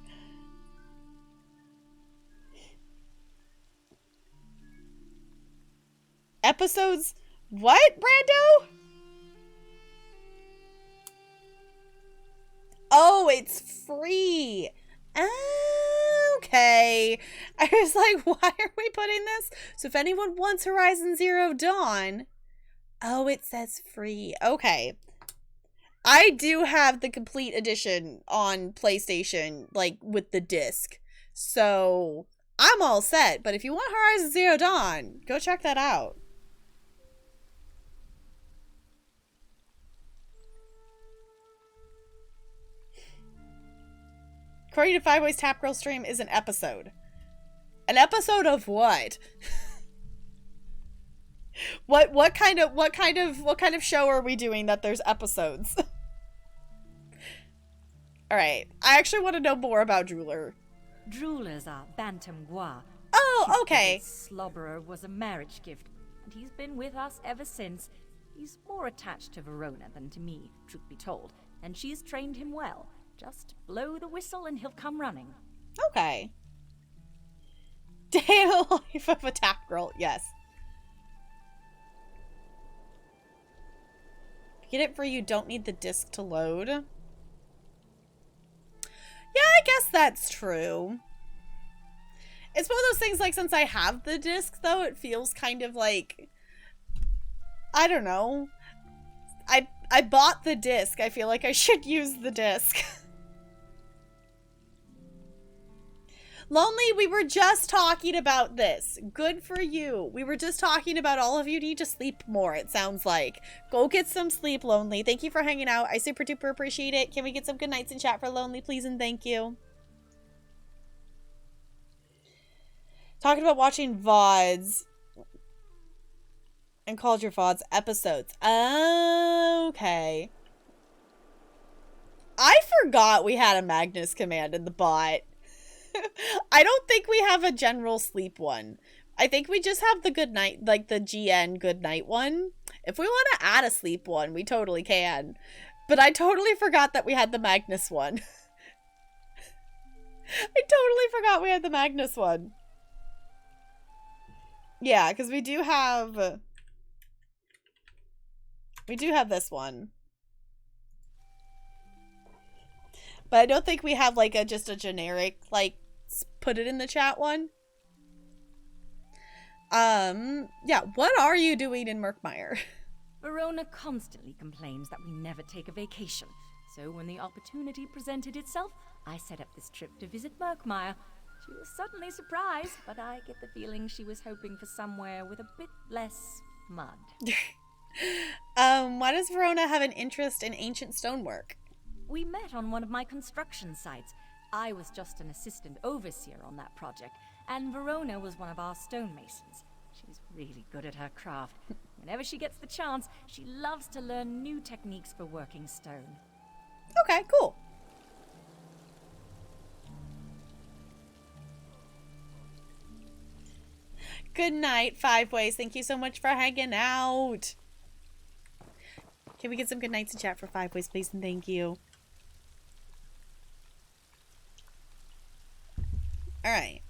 Episodes... What, Brando? Oh, it's free. Okay. I was like, why are we putting this? So if anyone wants Horizon Zero Dawn... Oh, it says free. Okay. I do have the complete edition on PlayStation, like, with the disc. So, I'm all set. But if you want Horizon Zero Dawn, go check that out. According to Five Ways Tap Girl stream is an episode. An episode of what? What kind of show are we doing that there's episodes? Alright. I actually want to know more about Drooler. Droolers are Bantam Gua. Oh, okay. Slobberer was a marriage gift, and he's been with us ever since. He's more attached to Verona than to me, truth be told, and she's trained him well. Just blow the whistle and he'll come running. Okay. Day in the life of a tap girl, yes. Get it for you don't need the disc to load. Yeah, I guess that's true. It's one of those things, like, since I have the disc, though, it feels kind of like... I don't know. I bought the disc. I feel like I should use the disc. Lonely, we were just talking about this. Good for you. We were just talking about all of you need to sleep more, it sounds like. Go get some sleep, Lonely. Thank you for hanging out. I super duper appreciate it. Can we get some good nights in chat for Lonely, please, and thank you. Talking about watching VODs. And called your VODs episodes. Okay. I forgot we had a Magnus command in the bot. I don't think we have a general sleep one. I think we just have the good night, like the GN good night one. If we want to add a sleep one, we totally can. But I totally forgot that we had the Magnus one. I totally forgot we had the Magnus one. Yeah, because we do have this one. But I don't think we have like just a generic, like, put it in the chat one. Yeah, what are you doing in Murkmire? Verona constantly complains that we never take a vacation. So when the opportunity presented itself, I set up this trip to visit Murkmire. She was suddenly surprised, but I get the feeling she was hoping for somewhere with a bit less mud. Why does Verona have an interest in ancient stonework? We met on one of my construction sites. I was just an assistant overseer on that project, and Verona was one of our stonemasons. She's really good at her craft. Whenever she gets the chance, she loves to learn new techniques for working stone. Okay, cool. Good night, Five Ways. Thank you so much for hanging out. Can we get some good nights in chat for 5 Ways, please? And thank you. All right.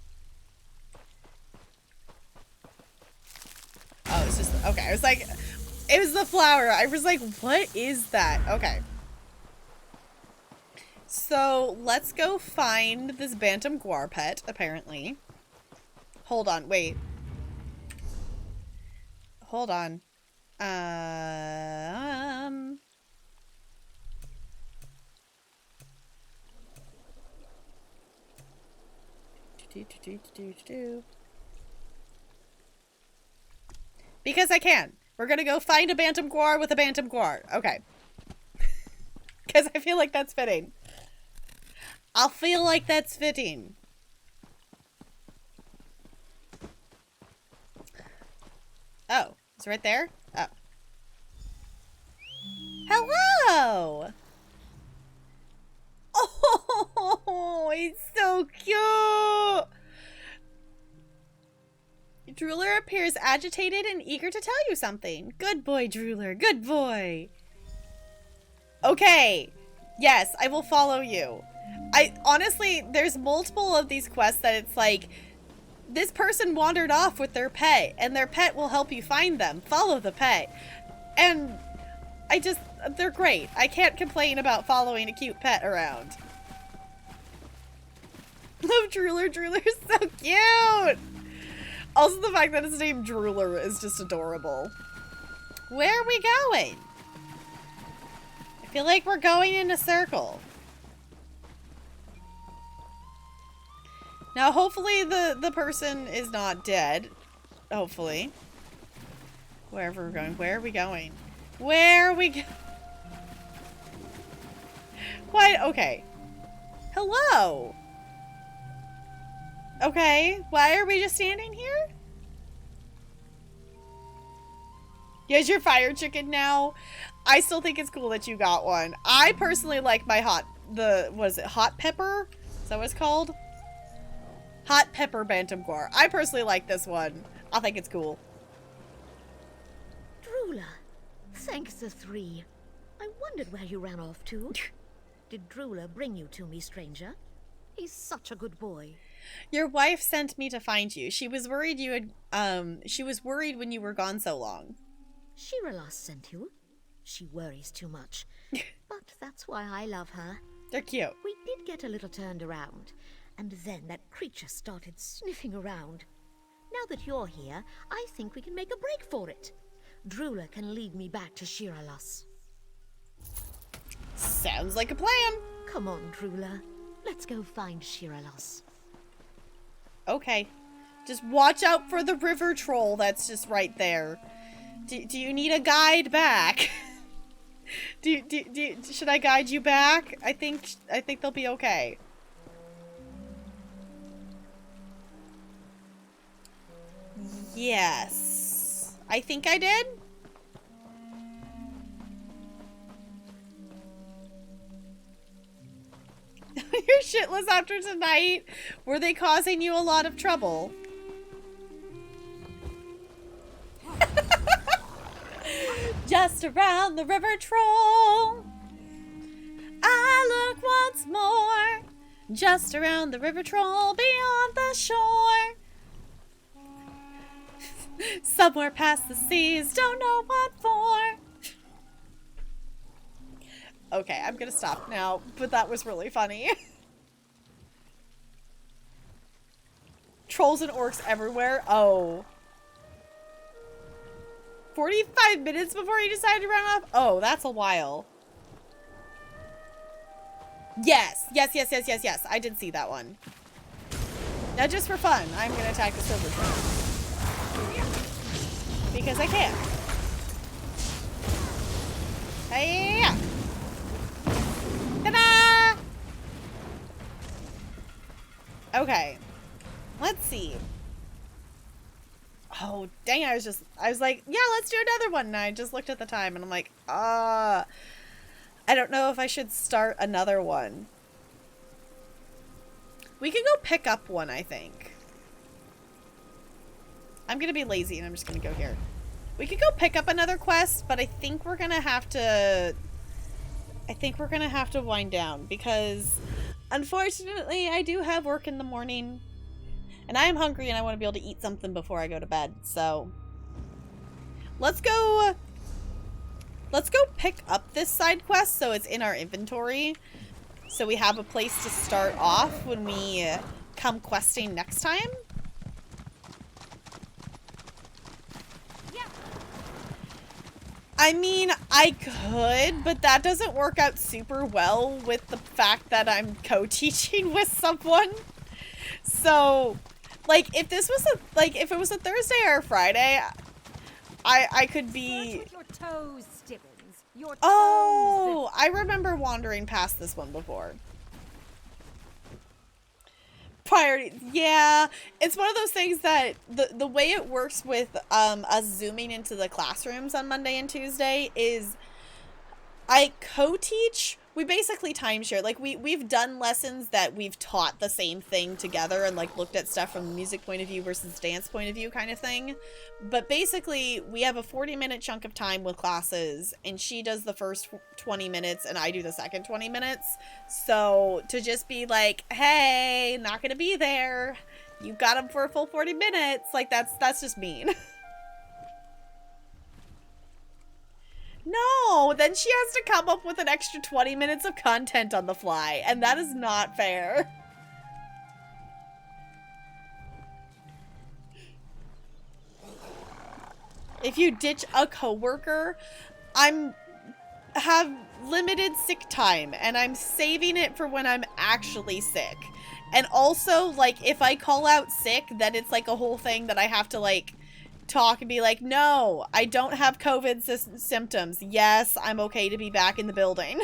Oh, it's just, okay. I was like, it was the flower. I was like, what is that? Okay. So let's go find this Bantam Guar pet, apparently. Hold on, wait. Hold on. Because I can. We're gonna go find a Bantam Guar with a Bantam Guar. Okay. Because I feel like that's fitting. I'll feel like that's fitting. Oh, it's right there? Oh. Hello! Oh, he's so cute! Drooler appears agitated and eager to tell you something. Good boy, Drooler. Good boy. Okay. Yes, I will follow you. Honestly, there's multiple of these quests that it's like, this person wandered off with their pet, and their pet will help you find them. Follow the pet. And they're great. I can't complain about following a cute pet around. Love Drooler. Drooler's so cute. Also, the fact that his name Drooler is just adorable. Where are we going? I feel like we're going in a circle. Now, hopefully the person is not dead. Hopefully. Wherever we're going. Where are we going? Where are we go? What? Okay. Hello. Okay. Why are we just standing here? Yes, you're fire chicken now. I still think it's cool that you got one. I personally like my hot pepper? Is that what it's called? Hot pepper Bantam Guar. I personally like this one. I think it's cool. Drooler, thanks the three. I wondered where you ran off to. Did Drooler bring you to me, stranger? He's such a good boy. Your wife sent me to find you. She was worried she was worried when you were gone so long. Shiralas sent you. She worries too much. But that's why I love her. They're cute. We did get a little turned around. And then that creature started sniffing around. Now that you're here, I think we can make a break for it. Drooler can lead me back to Shiralas. Sounds like a plan. Come on, Drooler. Let's go find Shiralas. Okay. Just watch out for the river troll that's just right there. Do you need a guide back? Should I guide you back? I think they'll be okay. Yes. I think I did. You're shitless after tonight. Were they causing you a lot of trouble? Just around the river troll, I look once more. Just around the river troll, beyond the shore. Somewhere past the seas, don't know what for. Okay, I'm gonna stop now, but that was really funny. Trolls and orcs everywhere. Oh. 45 minutes before he decided to run off? Oh, that's a while. Yes. Yes. I did see that one. Now, just for fun, I'm gonna attack the silver troll. Because I can. Hiya! Ta-da! Okay. Let's see. Oh, dang, I was like, yeah, let's do another one. And I just looked at the time and I'm like, I don't know if I should start another one. We could go pick up one, I think. I'm gonna be lazy and I'm just gonna go here. We could go pick up another quest, but I think we're gonna have to wind down because unfortunately I do have work in the morning and I am hungry and I want to be able to eat something before I go to bed. So let's go pick up this side quest so it's in our inventory. So we have a place to start off when we come questing next time. I mean, I could, but that doesn't work out super well with the fact that I'm co-teaching with someone. So, like, if this was if it was a Thursday or a Friday, I could be. With your toes, Stibbins. Your toes. Oh, I remember wandering past this one before. Priority, yeah, it's one of those things that the way it works with us zooming into the classrooms on Monday and Tuesday is I co-teach. We basically timeshare. Like we've done lessons that we've taught the same thing together and like looked at stuff from the music point of view versus dance point of view kind of thing. But basically we have a 40-minute chunk of time with classes and she does the first 20 minutes and I do the second 20 minutes. So to just be like, hey, not gonna be there. You got them for a full 40 minutes. Like that's just mean. No, then she has to come up with an extra 20 minutes of content on the fly, and that is not fair. If you ditch a coworker, have limited sick time, and I'm saving it for when I'm actually sick. And also, like, if I call out sick, then it's like a whole thing that I have to, like, talk and be like, no, I don't have COVID symptoms. Yes, I'm okay to be back in the building.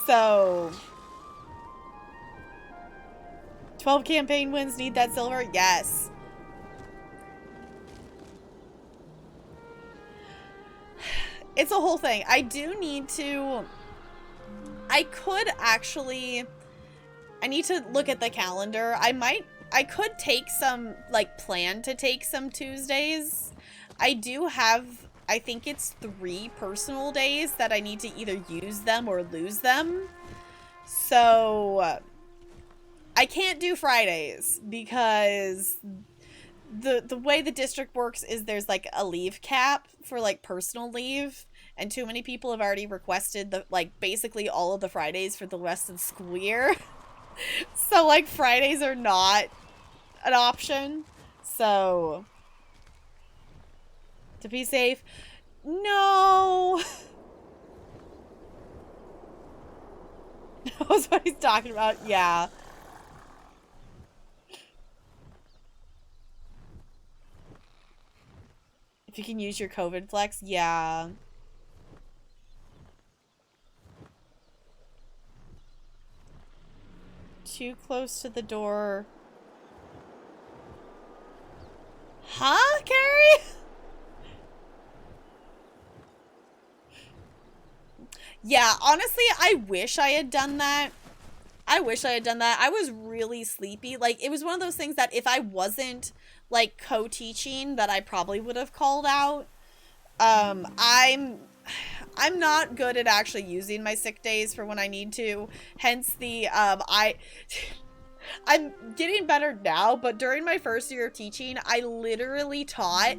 So 12 campaign wins, need that silver? Yes. It's a whole thing. I do need to, I need to look at the calendar. I could take some, like, plan to take some Tuesdays. I do have, I think it's 3 personal days that I need to either use them or lose them. So, I can't do Fridays because the way the district works is there's, like, a leave cap for, like, personal leave. And too many people have already requested, basically all of the Fridays for the rest of the school year. So, like, Fridays are not an option. So, to be safe, no. Knows what he's talking about. Yeah. If you can use your COVID flex, yeah. Too close to the door. Huh, Carrie? Yeah, honestly, I wish I had done that. I was really sleepy. Like, it was one of those things that if I wasn't, like, co-teaching, that I probably would have called out. I'm not good at actually using my sick days for when I need to. Hence the, I'm getting better now, but during my first year of teaching, I literally taught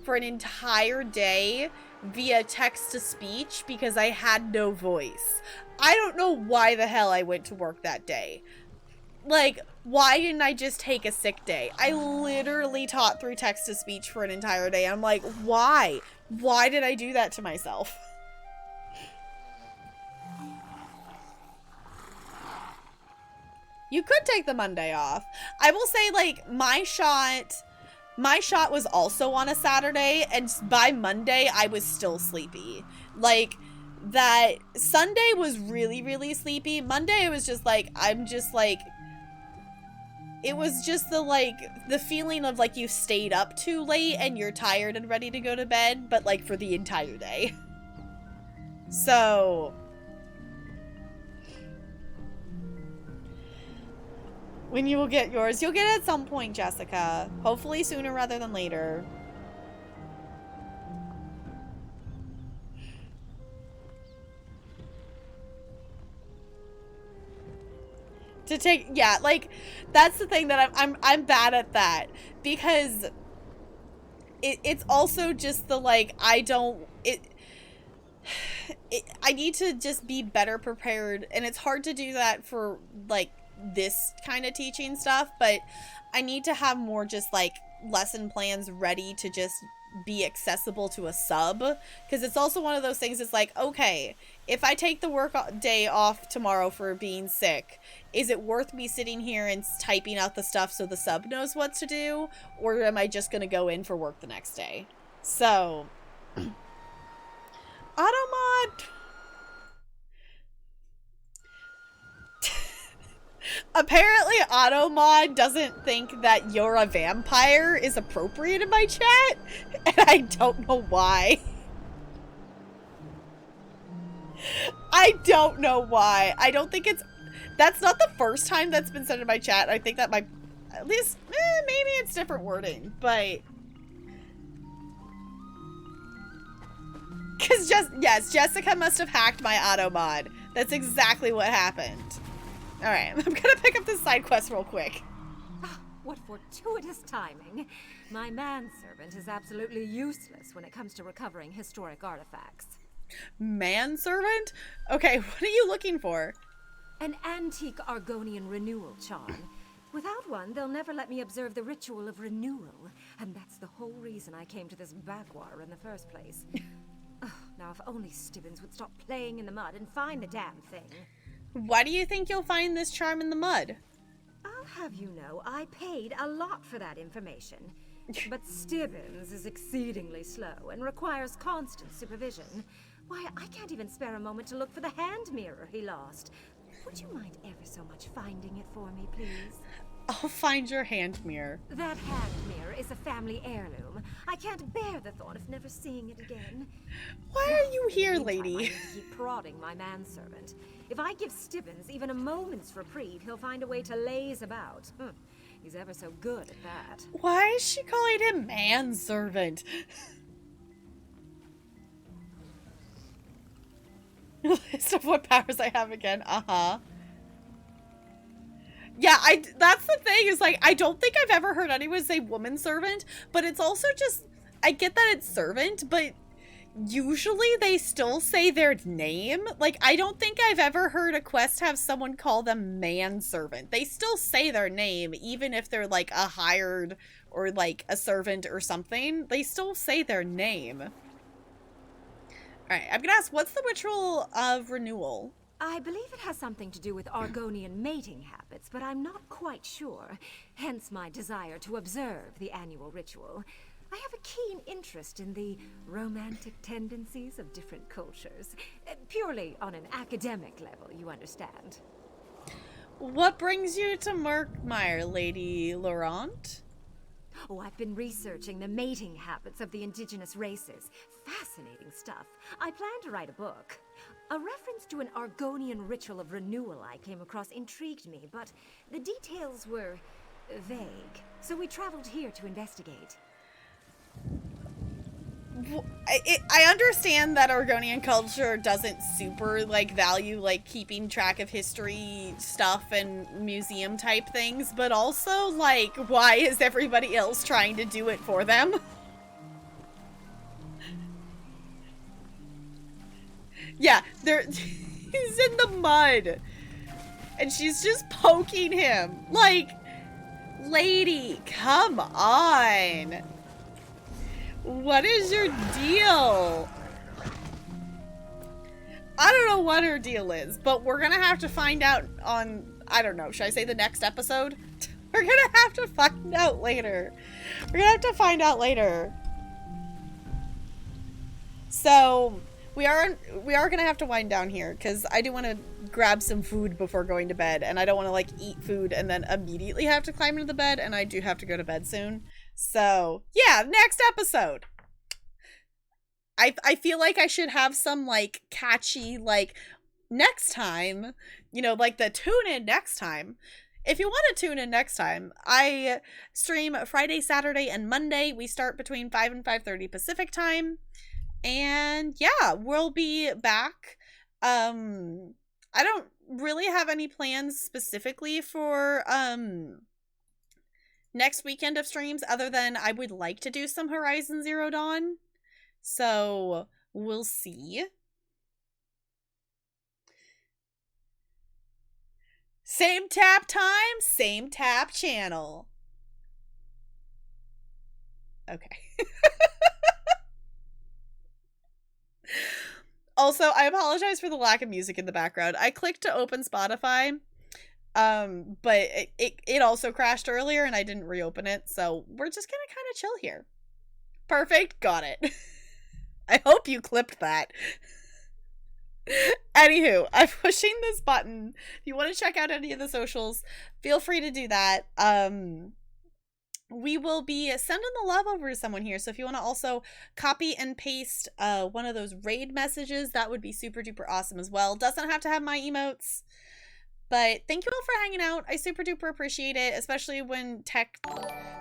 for an entire day via text to speech because I had no voice. I don't know why the hell I went to work that day. Like, why didn't I just take a sick day? I literally taught through text to speech for an entire day. I'm like, why? Why did I do that to myself? You could take the Monday off. I will say, like, my shot was also on a Saturday, and by Monday, I was still sleepy. Like, that Sunday was really, really sleepy. Monday, it was just like, I'm just like, it was just the feeling of like you stayed up too late and you're tired and ready to go to bed, but like for the entire day. So when you will get yours, you'll get it at some point, Jessica. Hopefully sooner rather than later. To take, yeah, like, that's the thing that I'm bad at that, because it's also just the, like, I need to just be better prepared, and it's hard to do that for, like, this kind of teaching stuff, but I need to have more just, like, lesson plans ready to just be accessible to a sub, because it's also one of those things, it's like, okay, if I take the work day off tomorrow for being sick, is it worth me sitting here and typing out the stuff so the sub knows what to do, or am I just gonna go in for work the next day? So Automod. Apparently Automod doesn't think that "you're a vampire" is appropriate in my chat, and I don't know why. I don't know why. I don't think that's not the first time that's been said in my chat. I think that at least, maybe it's different wording, but yes, Jessica must have hacked my Automod. That's exactly what happened. Alright, I'm gonna pick up this side quest real quick. What fortuitous timing. My manservant is absolutely useless when it comes to recovering historic artifacts. Manservant? Okay, what are you looking for? An antique Argonian renewal charm. Without one, they'll never let me observe the ritual of renewal. And that's the whole reason I came to this backwater in the first place. Now, if only Stibbins would stop playing in the mud and find the damn thing. Why do you think you'll find this charm in the mud? I'll have you know, I paid a lot for that information. But Stibbins is exceedingly slow and requires constant supervision. Why, I can't even spare a moment to look for the hand mirror he lost. Would you mind ever so much finding it for me, please? I'll find your hand mirror. That hand mirror is a family heirloom. I can't bear the thought of never seeing it again. Why are you here, Meantime, lady? I need to keep prodding my manservant. If I give Stibbins even a moment's reprieve, he'll find a way to laze about. He's ever so good at that. Why is she calling him manservant? List of what powers I have again. Yeah, that's the thing, is like, I don't think I've ever heard anyone say woman servant, but it's also just, I get that it's servant, but usually they still say their name. Like, I don't think I've ever heard a quest have someone call them manservant. They still say their name, even if they're like a hired or like a servant or something. They still say their name. Alright, I'm gonna ask, what's the ritual of renewal? I believe it has something to do with Argonian mating habits, but I'm not quite sure. Hence my desire to observe the annual ritual. I have a keen interest in the romantic tendencies of different cultures. Purely on an academic level, you understand. What brings you to Murkmire, Lady Laurent? Oh, I've been researching the mating habits of the indigenous races. Fascinating stuff. I plan to write a book. A reference to an Argonian ritual of renewal I came across intrigued me, but the details were vague. So we traveled here to investigate. I understand that Argonian culture doesn't super, like, value, like, keeping track of history stuff and museum type things, but also, like, why is everybody else trying to do it for them? Yeah, he's in the mud. And she's just poking him. Like, lady, come on. What is your deal? I don't know what her deal is, but we're gonna have to find out on, I don't know, should I say the next episode? We're gonna have to find out later. We're gonna have to find out later. So, we are gonna have to wind down here, because I do want to grab some food before going to bed, and I don't want to, like, eat food and then immediately have to climb into the bed, and I do have to go to bed soon. So, yeah, next episode. I feel like I should have some, like, catchy, like, next time, you know, like the tune in next time. If you want to tune in next time, I stream Friday, Saturday, and Monday. We start between 5 and 5:30 Pacific time. And yeah, we'll be back. I don't really have any plans specifically for next weekend of streams other than I would like to do some Horizon Zero Dawn. So, we'll see. Same tap time, same tap channel. Okay. Also, I apologize for the lack of music in the background. I clicked to open Spotify, but it also crashed earlier and I didn't reopen it, so we're just gonna kind of chill here. Perfect, got it. I hope you clipped that. Anywho, I'm pushing this button. If you want to check out any of the socials, feel free to do that. We will be sending the love over to someone here, so if you want to also copy and paste one of those raid messages, that would be super duper awesome as well. Doesn't have to have my emotes. But thank you all for hanging out. I super duper appreciate it, especially when tech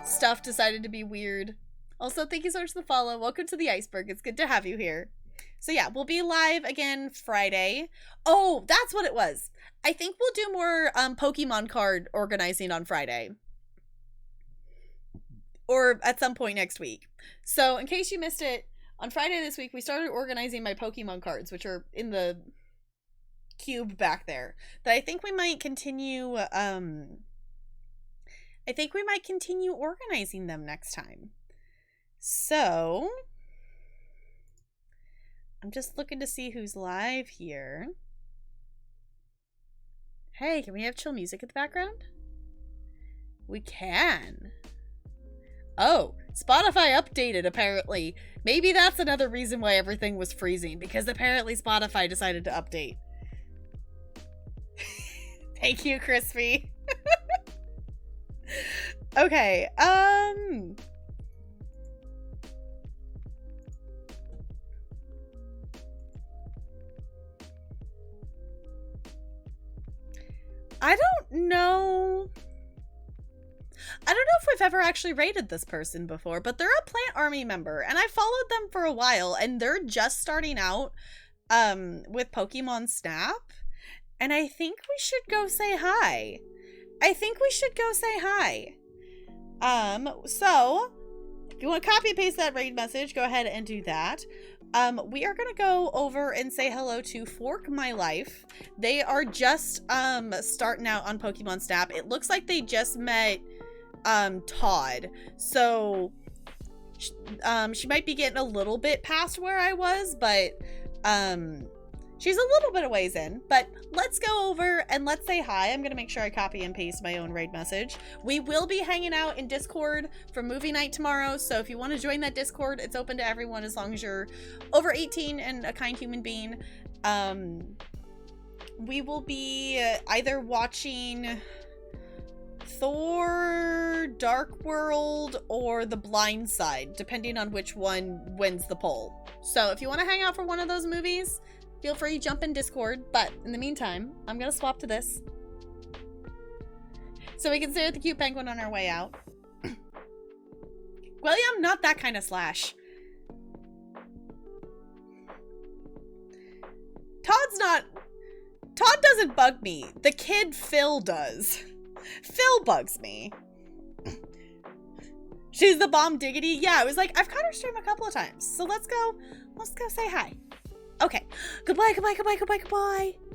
stuff decided to be weird. Also, thank you so much for the follow. Welcome to the iceberg. It's good to have you here. So yeah, we'll be live again Friday. Oh, that's what it was. I think we'll do more Pokemon card organizing on Friday. Or at some point next week. So in case you missed it, on Friday this week, we started organizing my Pokemon cards, which are in the cube back there. That I think we might continue, organizing them next time. So, I'm just looking to see who's live here. Hey, can we have chill music in the background? We can. Oh, Spotify updated, apparently. Maybe that's another reason why everything was freezing, because apparently Spotify decided to update. Thank you, Crispy. Okay, I don't know if we've ever actually raided this person before, but they're a Plant Army member, and I followed them for a while, and they're just starting out with Pokemon Snap, and I think we should go say hi. So, if you want to copy and paste that raid message, go ahead and do that. We are gonna go over and say hello to Fork My Life. They are just starting out on Pokemon Snap. It looks like they just met Todd, so she might be getting a little bit past where I was, but she's a little bit of ways in. But let's go over and let's say hi. I'm gonna make sure I copy and paste my own raid message. We will be hanging out in Discord for movie night tomorrow, so if you want to join that Discord, it's open to everyone as long as you're over 18 and a kind human being. We will be either watching Thor, Dark World, or The Blind Side, depending on which one wins the poll. So if you want to hang out for one of those movies, feel free to jump in Discord. But in the meantime, I'm gonna swap to this so we can stare at the cute penguin on our way out. William, not that kind of slash. Todd doesn't bug me. The kid Phil does. Phil bugs me. She's the bomb diggity. Yeah, I was like, I've caught her stream a couple of times. So let's go say hi. Okay. Goodbye, goodbye, goodbye, goodbye, goodbye.